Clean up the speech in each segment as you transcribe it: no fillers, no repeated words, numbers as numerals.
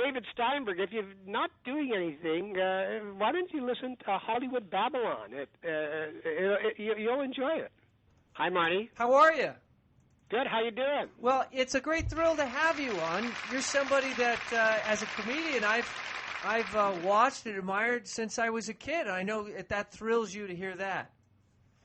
David Steinberg. If you're not doing anything, why don't you listen to Hollywood Babylon? You'll enjoy it. Hi, Marty. How are you? Good. How you doing? Well, it's a great thrill to have you on. You're somebody that, as a comedian, I've watched and admired since I was a kid. I know that thrills you to hear that.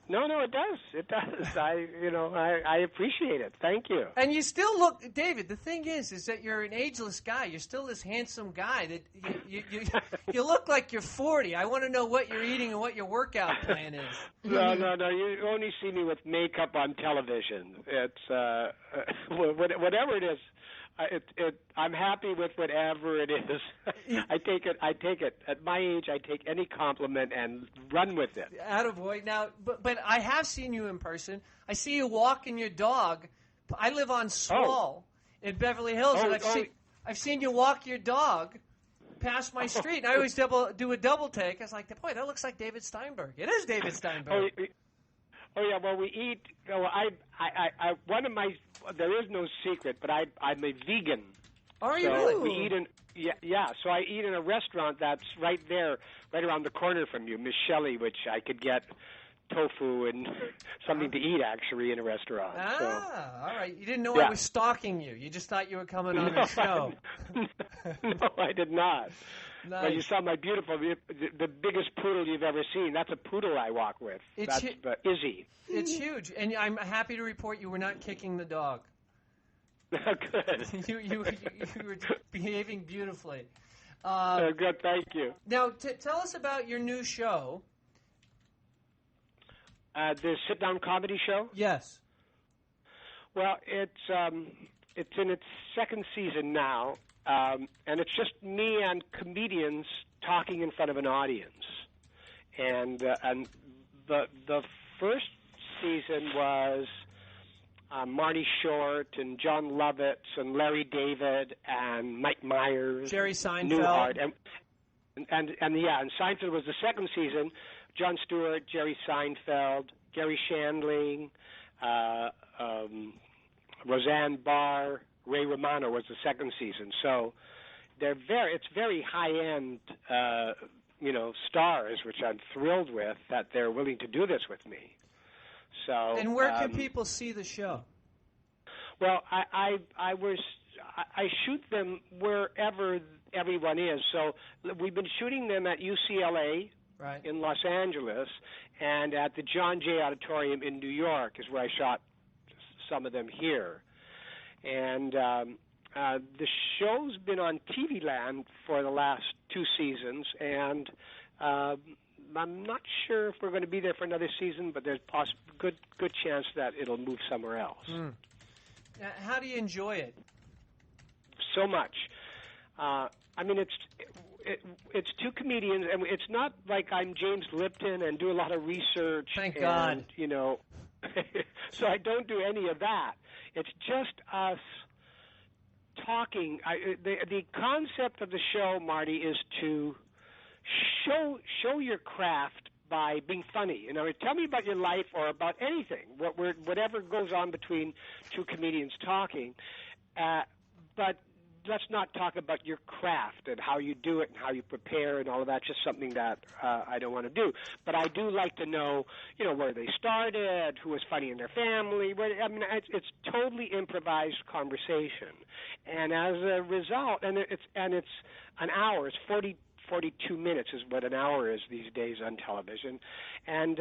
No, it does. It does. I appreciate it. Thank you. And you still look, David. The thing is that you're an ageless guy. You're still this handsome guy. That you look like you're 40. I want to know what you're eating and what your workout plan is. No. You only see me with makeup on television. It's whatever it is. I'm happy with whatever it is. I take it. At my age, I take any compliment and run with it. Attaboy. Now, but I have seen you in person. I see you walking your dog. I live on Swall in Beverly Hills, and I've seen you walk your dog past my street. And I always do a double take. I was like, boy, that looks like David Steinberg. It is David Steinberg. Oh yeah, well we eat. Well, I one of my. There is no secret, but I'm a vegan. Are you? So we eat in. Yeah. So I eat in a restaurant that's right there, right around the corner from you, Miss Shelley, which I could get tofu and something to eat actually in a restaurant. All right. You didn't know I was stalking you. You just thought you were coming on the show. No, I did not. Nice. Well, you saw my beautiful, the biggest poodle you've ever seen. That's a poodle I walk with. That's Izzy. It's huge, and I'm happy to report you were not kicking the dog. Good. You were behaving beautifully. Good, thank you. Now, tell us about your new show. The sit-down comedy show? Yes. Well, it's in its second season now. And it's just me and comedians talking in front of an audience. And the first season was Marty Short and John Lovitz and Larry David and Mike Myers, Jerry Seinfeld, Newhart, and Seinfeld was the second season. Jon Stewart, Jerry Seinfeld, Gary Shandling, Roseanne Barr. Ray Romano was the second season, so it's very high-end, stars, which I'm thrilled with that they're willing to do this with me. So. And where can people see the show? Well, I shoot them wherever everyone is. So we've been shooting them at UCLA. Right. In Los Angeles, and at the John Jay Auditorium in New York is where I shot some of them here. And the show's been on TV Land for the last 2 seasons, and I'm not sure if we're going to be there for another season, but there's good chance that it'll move somewhere else. Mm. How do you enjoy it? So much. It's two comedians, and it's not like I'm James Lipton and do a lot of research. Thank God. So I don't do any of that. It's just us talking. The concept of the show, Marty, is to show your craft by being funny. Tell me about your life or about anything, whatever goes on between two comedians talking. But let's not talk about your craft and how you do it and how you prepare and all of that. Just something that I don't want to do. But I do like to know, where they started, who was funny in their family. It's totally improvised conversation. And as a result, and it's an hour. It's 42 minutes is what an hour is these days on television, and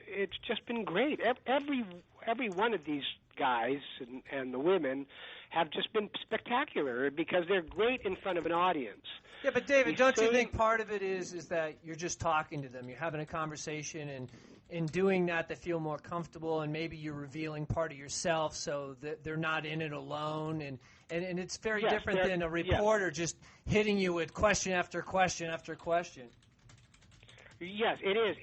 it's just been great. Every one of these guys and the women have just been spectacular because they're great in front of an audience. Yeah, but David, don't you think part of it is that you're just talking to them, you're having a conversation, and in doing that they feel more comfortable, and maybe you're revealing part of yourself so that they're not in it alone, and it's very different than a reporter just hitting you with question after question after question. Yes, it is.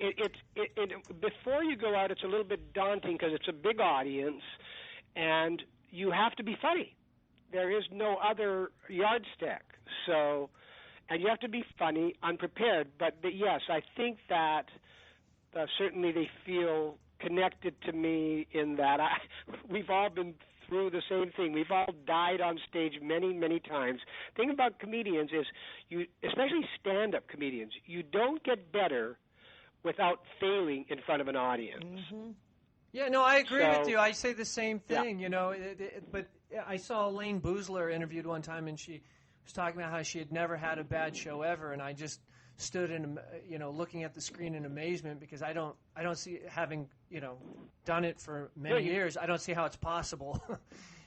Before you go out, it's a little bit daunting because it's a big audience, and you have to be funny. There is no other yardstick. So, and you have to be funny, unprepared. But yes, I think that certainly they feel connected to me in that we've all been through the same thing. We've all died on stage many, many times. The thing about comedians is, especially stand-up comedians, you don't get better without failing in front of an audience. Mm-hmm. Yeah, no, I agree with you. I say the same thing, but I saw Elaine Boozler interviewed one time, and she was talking about how she had never had a bad show ever, and I just stood in, looking at the screen in amazement, because I don't see, having, done it for many years, I don't see how it's possible.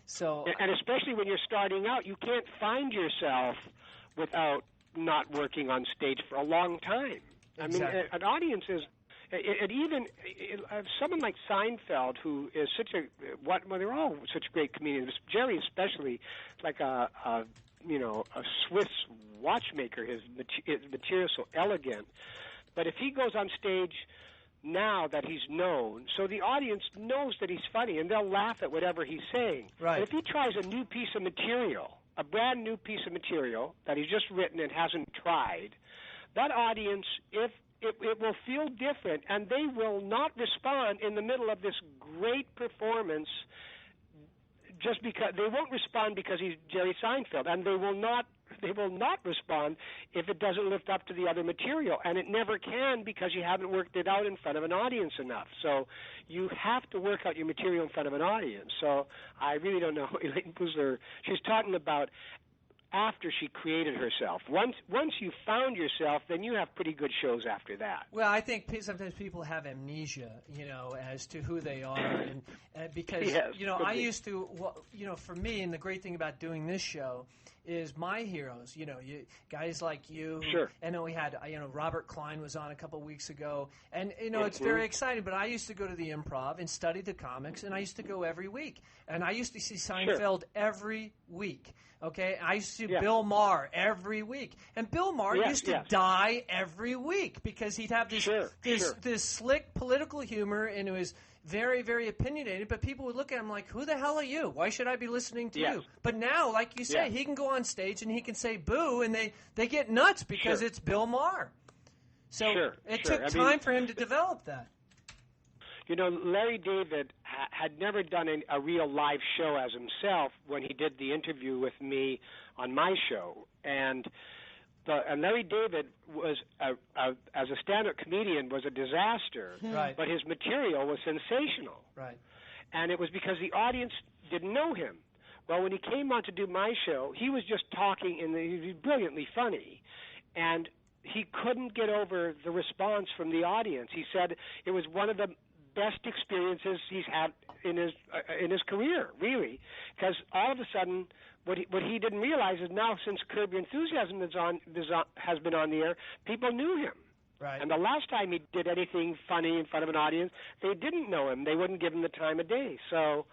So, and especially when you're starting out, you can't find yourself without not working on stage for a long time. Exactly. I mean, an audience is, someone like Seinfeld, who is such they're all such great comedians. Jerry especially, like a Swiss watchmaker. His material so elegant. But if he goes on stage now that he's known, so the audience knows that he's funny, and they'll laugh at whatever he's saying. Right. But if he tries a new piece of material, a brand new piece of material that he's just written and hasn't tried, that audience, it will feel different, and they will not respond in the middle of this great performance. Just because they won't respond because he's Jerry Seinfeld, and they will not respond if it doesn't live up to the other material, and it never can, because you haven't worked it out in front of an audience enough. So you have to work out your material in front of an audience. So I really don't know. Elaine Boozler, she's talking about after she created herself. Once you found yourself, then you have pretty good shows after that. Well, I think sometimes people have amnesia, as to who they are, and because yes, I used to, for me, and the great thing about doing this show is my heroes, guys like you. Sure. And then we had, Robert Klein was on a couple weeks ago, and it's very exciting. But I used to go to the Improv and study the comics, and I used to go every week, and I used to see Seinfeld every week. Okay, I used to see Bill Maher every week, and Bill Maher used to die every week because he'd have this slick political humor, and it was very, very opinionated. But people would look at him like, "Who the hell are you? Why should I be listening to you?" But now, like you say, he can go on stage and he can say "boo," and they get nuts because it's Bill Maher. So it took time for him to develop that. Larry David had never done a real live show as himself when he did the interview with me on my show. And Larry David was, as a stand-up comedian, was a disaster. Right. But his material was sensational. Right. And it was because the audience didn't know him. Well, when he came on to do my show, he was just talking, and he was brilliantly funny. And he couldn't get over the response from the audience. He said it was one of the best experiences he's had in his career, really, because all of a sudden, what he didn't realize is now, since Curb Your Enthusiasm has been on the air, people knew him. Right. And the last time he did anything funny in front of an audience, they didn't know him. They wouldn't give him the time of day. So.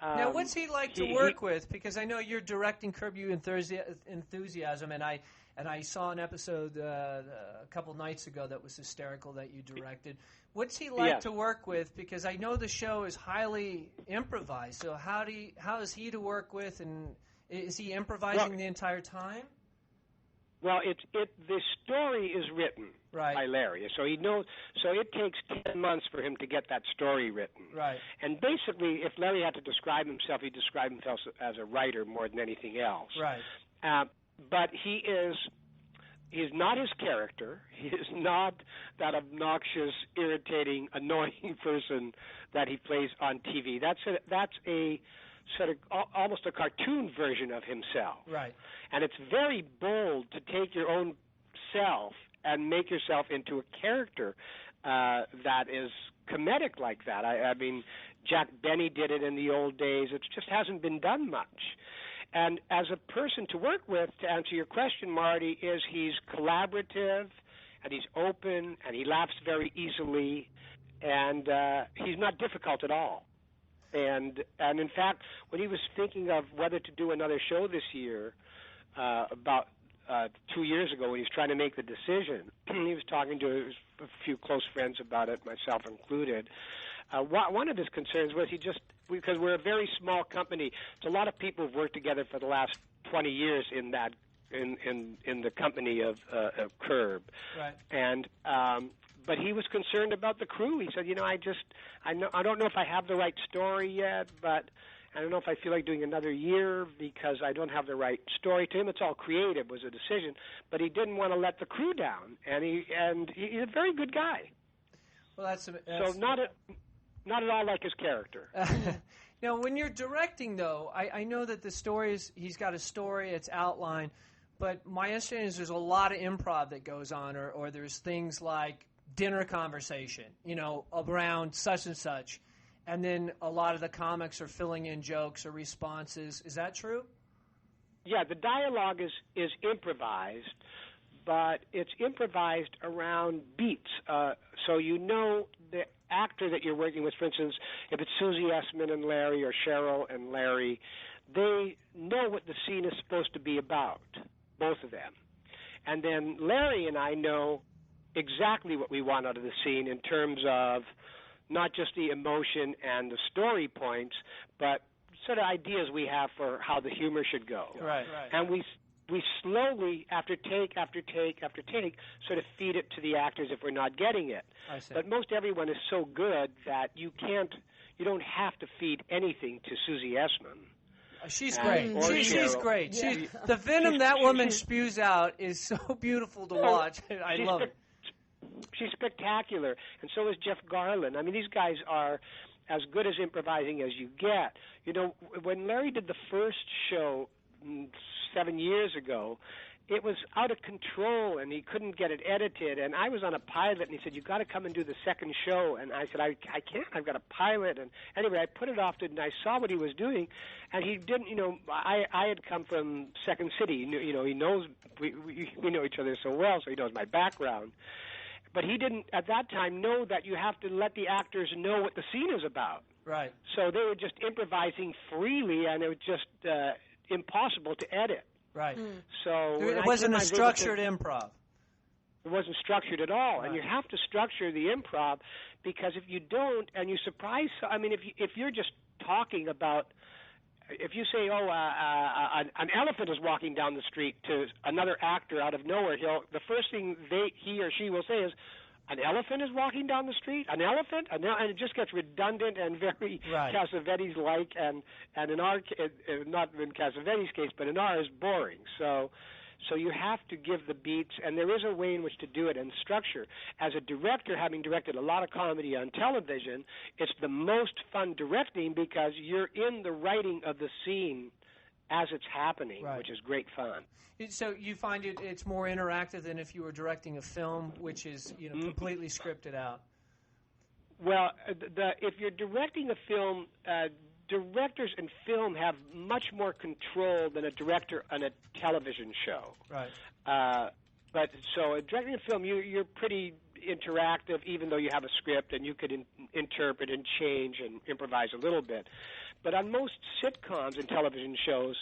Now, what's he like to work with? Because I know you're directing Curb Your Enthusiasm, and I saw an episode a couple nights ago that was hysterical that you directed. What's he like to work with? Because I know the show is highly improvised. So how is he to work with, and is he improvising the entire time? Well, the story is written by Larry, so he knows. So it takes 10 months for him to get that story written. Right. And basically, if Larry had to describe himself, he'd describe himself as a writer more than anything else. Right. But he's not his character. He is not that obnoxious, irritating, annoying person that he plays on TV. That's a sort of almost a cartoon version of himself. Right. And it's very bold to take your own self and make yourself into a character that is comedic like that. I mean, Jack Benny did it in the old days. It just hasn't been done much. And as a person to work with, to answer your question, Marty, is he's collaborative, and he's open, and he laughs very easily, and he's not difficult at all. And in fact, when he was thinking of whether to do another show this year, about 2 years ago, when he was trying to make the decision, he was talking to a few close friends about it, myself included. One of his concerns was because we're a very small company, so a lot of people have worked together for the last 20 years in the company of Curb. Right. And but he was concerned about the crew. He said, I don't know if I have the right story yet, but I don't know if I feel like doing another year because I don't have the right story. To him, it's all creative, was a decision, but he didn't want to let the crew down, and he's a very good guy. Well, that's so not at all like his character. Now, when you're directing, though, I know that the story he's got a story, it's outlined, but my understanding is there's a lot of improv that goes on, or there's things like dinner conversation, around such and such, and then a lot of the comics are filling in jokes or responses. Is that true? Yeah, the dialogue is improvised, but it's improvised around beats. So the actor that you're working with, for instance, if it's Susie Essman and Larry or Cheryl and Larry, they know what the scene is supposed to be about, both of them. And then Larry and I know exactly what we want out of the scene in terms of not just the emotion and the story points, but sort of ideas we have for how the humor should go. Right. And we slowly, after take after take after take, sort of feed it to the actors if we're not getting it. I see. But most everyone is so good that you don't have to feed anything to Susie Essman. She's great. She's great. Yeah. The venom that woman spews out is so beautiful to watch. I love it. She's spectacular, and so is Jeff Garland. I mean, these guys are as good as improvising as you get. When Larry did the first show 7 years ago, it was out of control, and he couldn't get it edited. And I was on a pilot, and he said, "You've got to come and do the second show." And I said, I can't. I've got a pilot. And anyway, I put it off, and I saw what he was doing, and he didn't. I had come from Second City. He knows we know each other so well, so he knows my background. But he didn't, at that time, know that you have to let the actors know what the scene is about. Right. So they were just improvising freely, and it was just impossible to edit. Right. So it wasn't a structured improv. It wasn't structured at all, Right. and you have to structure the improv, because if you don't, and you surprise, if you're just talking about, if you say, an elephant is walking down the street to another actor out of nowhere, the first thing he or she will say is, "An elephant is walking down the street? An elephant?" And it just gets redundant and very Cassavetes-like, and in our not in Cassavetes' case, but in ours, boring. So you have to give the beats, and there is a way in which to do it and structure. As a director, having directed a lot of comedy on television, it's the most fun directing because you're in the writing of the scene as it's happening, which is great fun. So you find it's more interactive than if you were directing a film, which is completely scripted out. Well, if you're directing a film, directors in film have much more control than a director on a television show. Right. But so directing a film, you're pretty interactive, even though you have a script and you could interpret and change and improvise a little bit. But on most sitcoms and television shows,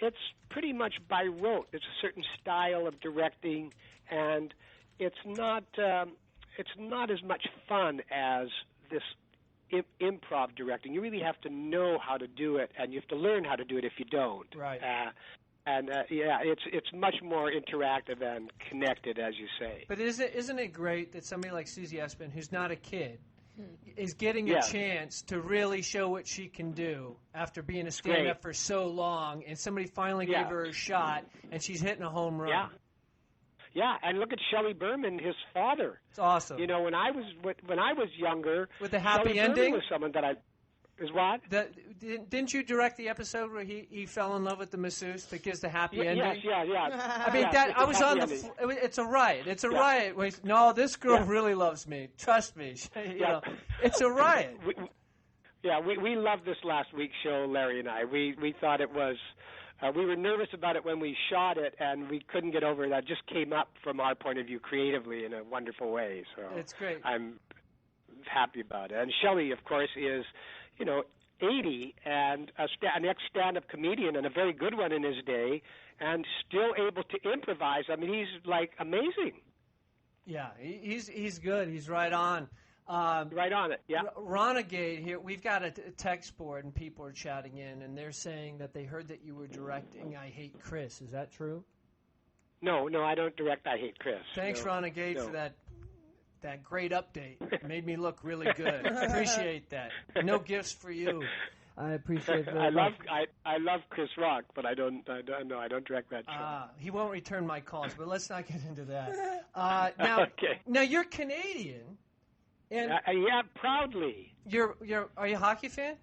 it's pretty much by rote. It's a certain style of directing, and it's not as much fun as this improv directing. You really have to know how to do it, and you have to learn how to do it if you don't. Right. It's much more interactive and connected, as you say. But isn't it great that somebody like Susie Essman, who's not a kid, is getting a chance to really show what she can do after being a stand-up for so long, and somebody finally gave her a shot, and she's hitting a home run. Yeah, and look at Shelley Berman, his father. It's awesome. When I was younger, with the happy Shelley ending, Berman was someone that I is what? Didn't you direct the episode where he fell in love with the masseuse that gives the happy ending? Yes. I mean, I was on it's a riot. It's a riot. No, this girl really loves me. Trust me. It's a riot. We loved this last week's show, Larry and I. We thought it was. We were nervous about it when we shot it, and we couldn't get over it. That just came up from our point of view creatively in a wonderful way. So it's great. I'm happy about it. And Shelley, of course, is 80 and an ex-stand-up comedian and a very good one in his day, and still able to improvise. I mean, he's like amazing. Yeah, he's good. He's right on. Right on it, yeah. Renegade here, we've got a text board, and people are chatting in, and they're saying that they heard that you were directing I Hate Chris. Is that true? No, I don't direct I Hate Chris. Thanks, Renegade, for that great update. It made me look really good. Appreciate that. No gifts for you. I appreciate it very I much. love Chris Rock, but I don't direct that show. He won't return my calls, but let's not get into that. Now you're Canadian, and yeah, proudly. Are you a hockey fan?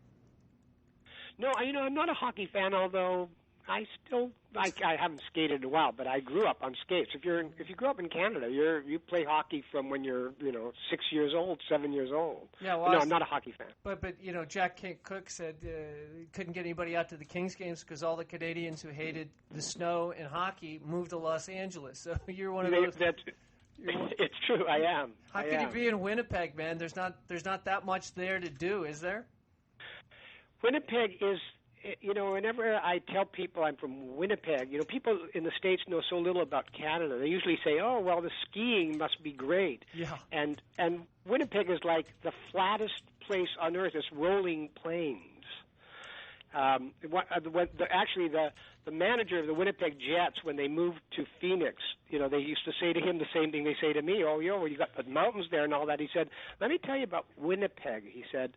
No, I'm not a hockey fan, although I haven't skated in a while, but I grew up on skates. If you grew up in Canada, you play hockey from when you're 6 years old, 7 years old. Yeah, well, no, I'm not a hockey fan. But Jack Cook said couldn't get anybody out to the Kings games because all the Canadians who hated the snow and hockey moved to Los Angeles. So you're one of those. It's true. I am. How can you be in Winnipeg, man? There's not that much there to do, is there? Winnipeg is, whenever I tell people I'm from Winnipeg, people in the States know so little about Canada. They usually say, oh, well, the skiing must be great. Yeah. And Winnipeg is like the flattest place on earth. It's rolling plains. The manager of the Winnipeg Jets, when they moved to Phoenix, they used to say to him the same thing they say to me. Oh, well, you got the mountains there and all that. He said, let me tell you about Winnipeg. He said,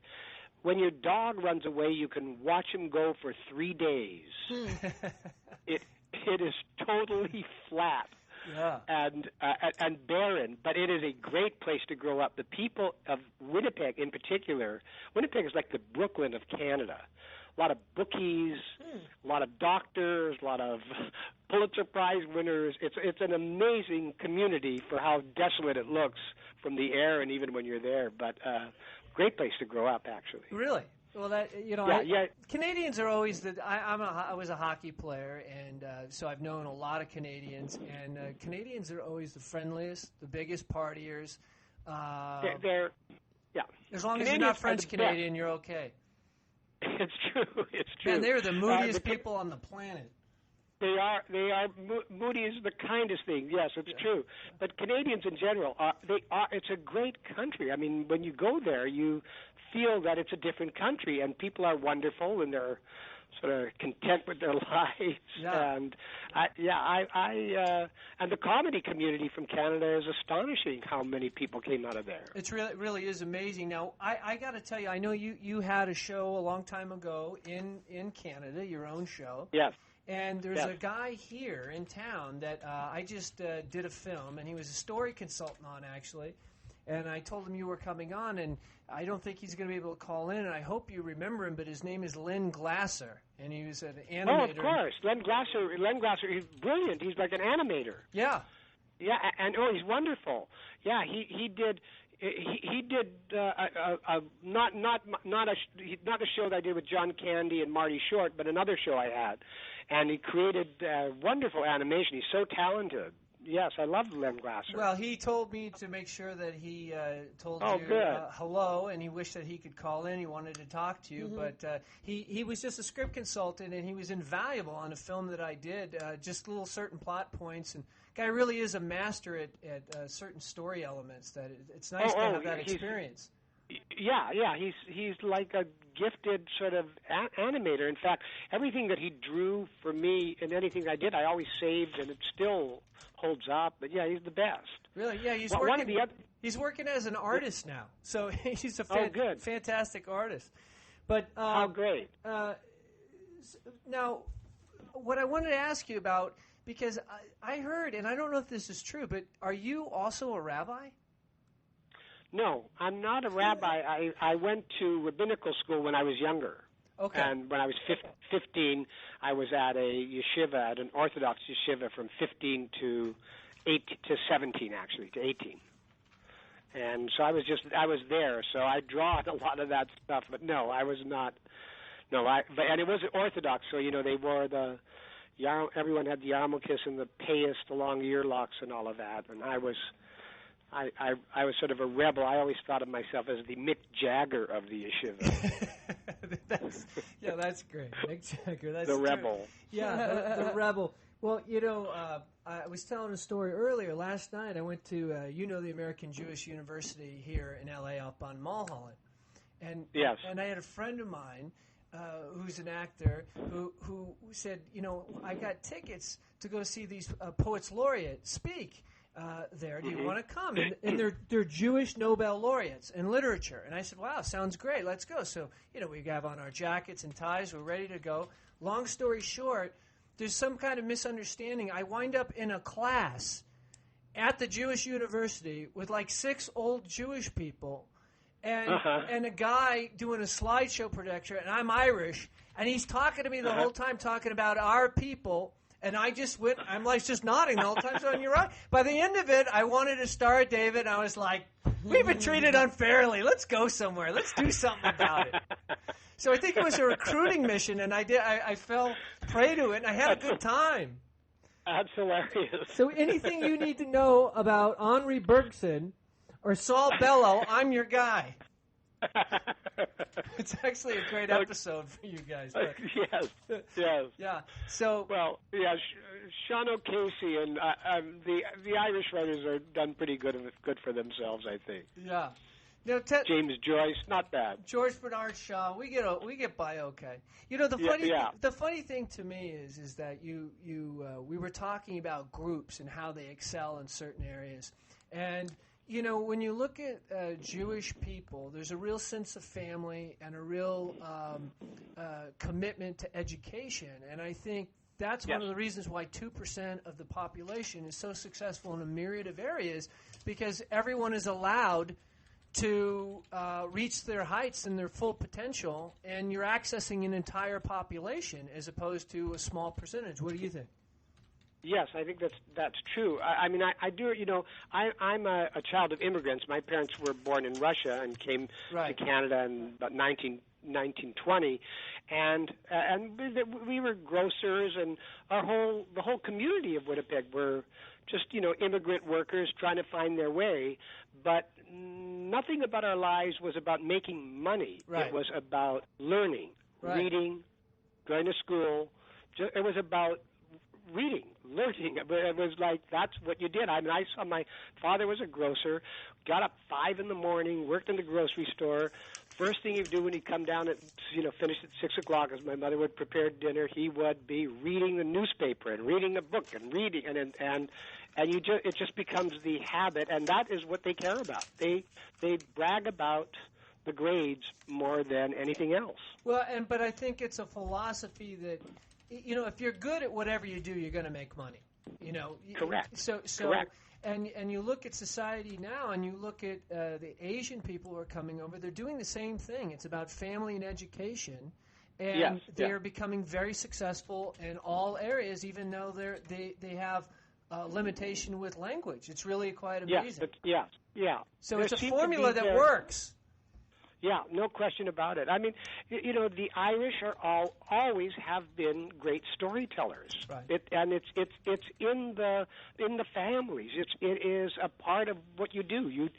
when your dog runs away, you can watch him go for 3 days. It is totally flat. Yeah. And barren, but it is a great place to grow up. The people of Winnipeg, in particular, Winnipeg is like the Brooklyn of Canada. A lot of bookies, a lot of doctors, a lot of Pulitzer Prize winners. It's an amazing community for how desolate it looks from the air and even when you're there. But great place to grow up, actually. Really? Well, Canadians are always I was a hockey player, and so I've known a lot of Canadians, and Canadians are always the friendliest, the biggest partiers. They're as long as you're not French Canadian, you're okay. It's true. It's true. And they're the moodiest people on the planet. They are moody is the kindest thing. Yes, it's true. But Canadians in general it's a great country. I mean, when you go there, you feel that it's a different country, and people are wonderful, and they're sort of content with their lives. Yeah. And and the comedy community from Canada is astonishing. How many people came out of there? It really is amazing. Now, I got to tell you, I know you had a show a long time ago in Canada, your own show. Yes. And there's a guy here in town that I just did a film, and he was a story consultant on, actually. And I told him you were coming on, and I don't think he's going to be able to call in, and I hope you remember him, but his name is Len Glasser, and he was an animator. Oh, of course. Len Glasser, he's brilliant. He's like an animator. Yeah. Yeah, and he's wonderful. Yeah, he did... He did not a show that I did with John Candy and Marty Short, but another show I had, and he created wonderful animation. He's so talented. Yes, I love Len Glasser. Well, he told me to make sure that he told you hello, and he wished that he could call in. He wanted to talk to you, but he was just a script consultant, and he was invaluable on a film that I did, just little certain plot points. And guy really is a master at certain story elements. That it's nice to have that experience. Yeah, he's like a gifted sort of animator. In fact, everything that he drew for me and anything I did, I always saved, and it still holds up. But yeah, he's the best. Really? Yeah, he's working as an artist now, so he's a fantastic artist. But how great! Now, what I wanted to ask you about, because I heard, and I don't know if this is true, but are you also a rabbi? No, I'm not a rabbi. I went to rabbinical school when I was younger. Okay. And when I was 15, I was at a yeshiva, at an Orthodox yeshiva from 15 to 17, actually, to 18. And so I was there, so I draw a lot of that stuff. But no, I was not. No, and it was Orthodox, so they wore everyone had the yarmulkes and the payas, the long ear locks, and all of that, and I was sort of a rebel. I always thought of myself as the Mick Jagger of the yeshiva. That's great. Mick Jagger. That's the rebel. Yeah, the rebel. Well, I was telling a story earlier. Last night I went to, the American Jewish University here in L.A. up on Mulholland. And, yes. And I had a friend of mine who's an actor who said, I got tickets to go see these poets laureate speak. there. Do you want to come? And they're Jewish Nobel laureates in literature. And I said, wow, sounds great. Let's go. So, we have on our jackets and ties. We're ready to go. Long story short, there's some kind of misunderstanding. I wind up in a class at the Jewish University with like 6 old Jewish people and a guy doing a slideshow projector, and I'm Irish, and he's talking to me the whole time, talking about our people. And I'm like just nodding the whole time, so you're right. By the end of it, I wanted to start, David. I was like, we've been treated unfairly. Let's go somewhere. Let's do something about it. So I think it was a recruiting mission, and I fell prey to it, and I had a good time. That's hilarious. So anything you need to know about Henri Bergson or Saul Bellow, I'm your guy. It's actually a great episode for you guys. But. Yes. Yeah. So. Well, yeah. Sean O'Casey and the Irish writers are done pretty good for themselves, I think. Yeah. James Joyce, not bad. George Bernard Shaw, we get by okay. The funny thing to me is that we were talking about groups and how they excel in certain areas, and. When you look at Jewish people, there's a real sense of family and a real commitment to education. And I think that's one of the reasons why 2% of the population is so successful in a myriad of areas, because everyone is allowed to reach their heights and their full potential, and you're accessing an entire population as opposed to a small percentage. What do you think? Yes, I think that's true. I mean, I do. I'm a child of immigrants. My parents were born in Russia and came to Canada in about 1920, and we were grocers, and the whole community of Winnipeg were just immigrant workers trying to find their way. But nothing about our lives was about making money. Right. It was about learning, reading, going to school. It was about reading, learning. It was like that's what you did. I mean, I saw my father was a grocer, got up 5 a.m, worked in the grocery store. First thing he'd do when he'd come down at finished at 6 o'clock, as my mother would prepare dinner, he would be reading the newspaper and reading a book and reading and it just becomes the habit, and that is what they care about. They brag about the grades more than anything else. Well, but I think it's a philosophy that. If you're good at whatever you do, you're going to make money. Correct. So correct. And you look at society now, and you look at the Asian people who are coming over. They're doing the same thing. It's about family and education, and they're becoming very successful in all areas, even though they have limitation with language. It's really quite amazing. Yeah. So it's a formula that works. Yeah, no question about it. I mean, the Irish are always have been great storytellers. Right. It's in the families. It is a part of what you do. You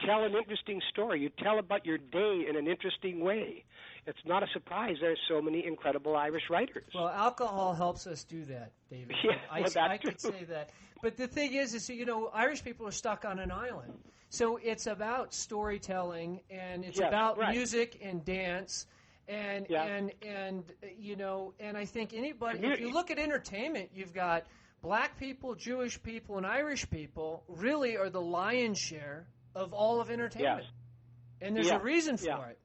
tell an interesting story. You tell about your day in an interesting way. It's not a surprise there's so many incredible Irish writers. Well, alcohol helps us do that, David. Yeah, I could say that. But the thing is Irish people are stuck on an island. So it's about storytelling, and it's about music and dance, and I think anybody. If you look at entertainment, you've got black people, Jewish people, and Irish people really are the lion's share of all of entertainment, and there's a reason for it.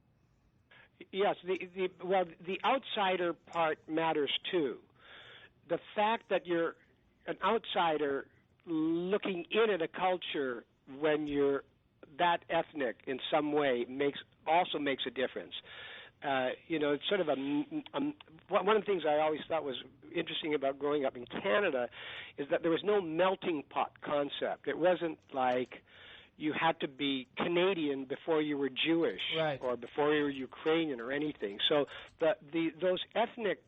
Yes, the outsider part matters too. The fact that you're an outsider looking in at a culture when you're that ethnic in some way makes a difference. It's sort of one of the things I always thought was interesting about growing up in Canada is that there was no melting pot concept. It wasn't like you had to be Canadian before you were Jewish or before you were Ukrainian or anything. So those ethnic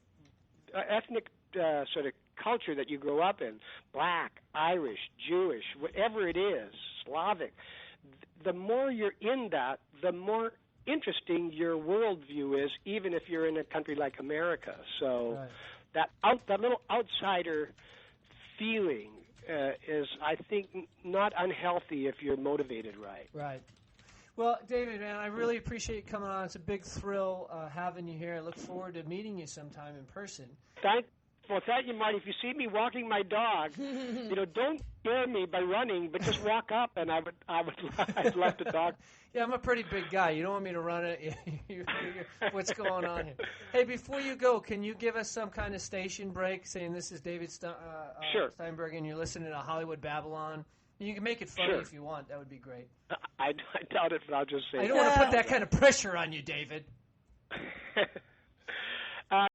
sort of culture that you grow up in, black, Irish, Jewish, whatever it is, Slavic, the more you're in that, the more interesting your worldview is, even if you're in a country like America. So that little outsider feeling is, I think, not unhealthy if you're motivated right. Right. Well, David, man, I really appreciate you coming Well, thank you, Marty. If you see me walking my dog, don't scare me by running, but just walk up, and I'd love to talk. Yeah, I'm a pretty big guy. You don't want me to run it. What's going on here? Hey, before you go, can you give us some kind of station break saying this is David Steinberg and you're listening to Hollywood Babylon? You can make it funny if you want. That would be great. I doubt it, but I'll just say I don't want to put that kind of pressure on you, David.